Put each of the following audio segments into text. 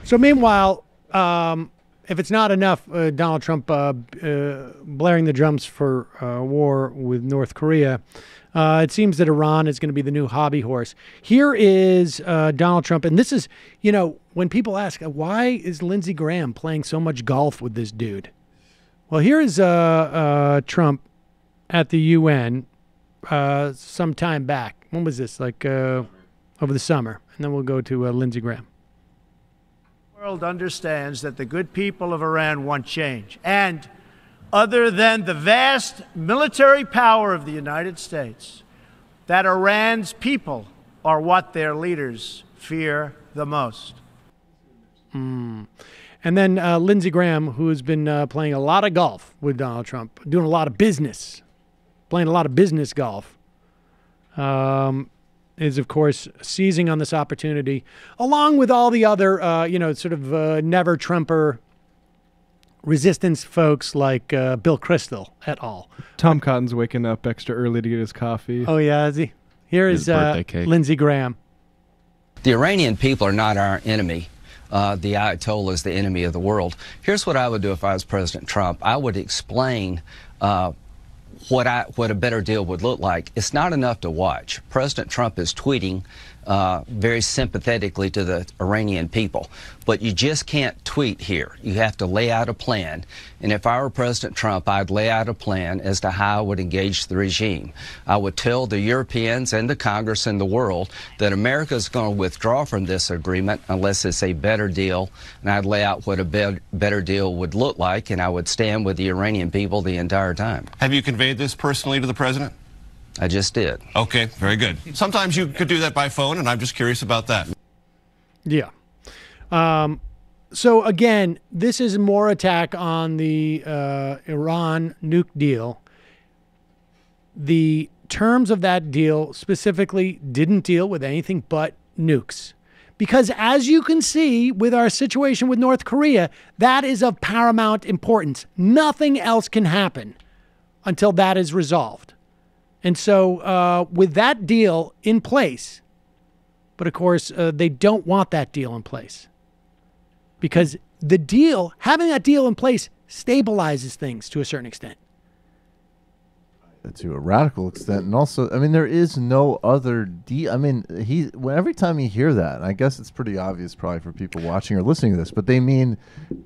So meanwhile, if it's not enough, Donald Trump blaring the drums for war with North Korea, it seems that Iran is going to be the new hobby horse. Here is Donald Trump, and this is, you know, when people ask, why is Lindsey Graham playing so much golf with this dude? Well, here is Trump at the UN some time back. When was this? Like over the summer. And then we'll go to Lindsey Graham. The world understands that the good people of Iran want change. And other than the vast military power of the United States, that Iran's people are what their leaders fear the most. And then Lindsey Graham, who has been playing a lot of golf with Donald Trump, doing a lot of business, playing a lot of business golf, is, of course, seizing on this opportunity, along with all the other, you know, sort of never-Trumper resistance folks like Bill Kristol et al. Tom Cotton's waking up extra early to get his coffee. Oh, yeah, is he? Here is Lindsey Graham. The Iranian people are not our enemy. The Ayatollah is the enemy of the world. Here's what I would do if I was President Trump. I would explain what a better deal would look like. It's not enough to watch. President Trump is tweeting very sympathetically to the Iranian people, but you just can't tweet here. You have to lay out a plan. And if I were President Trump, I'd lay out a plan as to how I would engage the regime. I would tell the Europeans and the Congress and the world that America is going to withdraw from this agreement unless it's a better deal, and I'd lay out what a better deal would look like, and I would stand with the Iranian people the entire time. Have you conveyed this personally to the president? I just did. Okay, very good. Sometimes you could do that by phone, and I'm just curious about that. Yeah. So, again, this is more attack on the Iran nuke deal. The terms of that deal specifically didn't deal with anything but nukes. Because as you can see with our situation with North Korea, that is of paramount importance. Nothing else can happen until that is resolved. And so with that deal in place, but of course, they don't want that deal in place because the deal, having that deal in place stabilizes things to a certain extent. To a radical extent. And also, I mean, there is no other deal. I mean, every time you hear that, and I guess it's pretty obvious probably for people watching or listening to this, but they mean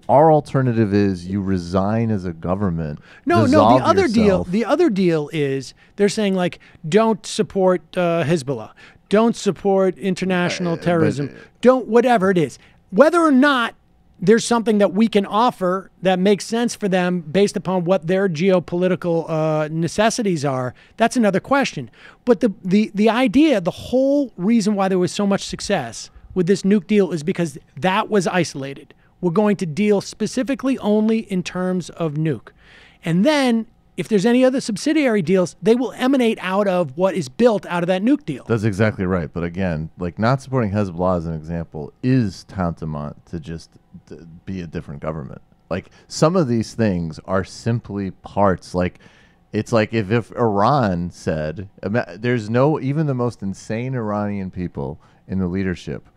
our alternative is you resign as a government. No, the other deal is they're saying, like, don't support Hezbollah, don't support international terrorism, don't whatever it is. Whether or not there's something that we can offer that makes sense for them based upon what their geopolitical necessities are, that's another question. But the idea, the whole reason why there was so much success with this nuke deal is because that was isolated. We're going to deal specifically only in terms of nuke. And then if there's any other subsidiary deals, they will emanate out of what is built out of that nuke deal. That's exactly right. But again, like not supporting Hezbollah as an example is tantamount to just be a different government. Like some of these things are simply parts. Like it's like if Iran said, there's no, even the most insane Iranian people in the leadership,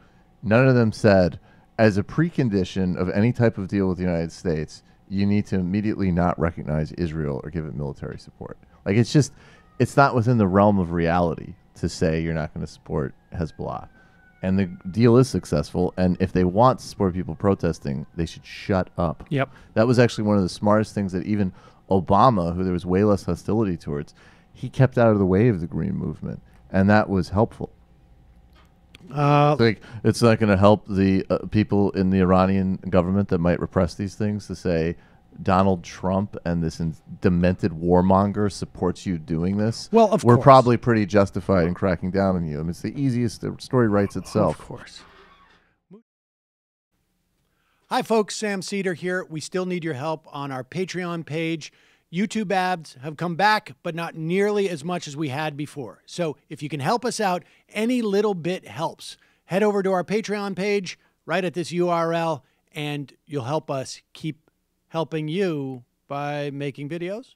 none of them said as a precondition of any type of deal with the United States, you need to immediately not recognize Israel or give it military support. Like it's just, it's not within the realm of reality to say you're not going to support Hezbollah. And the deal is successful. And if they want to support people protesting, they should shut up. Yep. That was actually one of the smartest things that even Obama, who there was way less hostility towards, he kept out of the way of the Green Movement. And that was helpful. Like it's not going to help the people in the Iranian government that might repress these things to say Donald Trump and this demented warmonger supports you doing this. Well, of course. We're probably pretty justified in cracking down on you. I mean, it's the easiest. The story writes itself. Of course. Hi, folks. Sam Seder here. We still need your help on our Patreon page. YouTube ads have come back, but not nearly as much as we had before. So if you can help us out, any little bit helps. Head over to our Patreon page right at this URL, and you'll help us keep helping you by making videos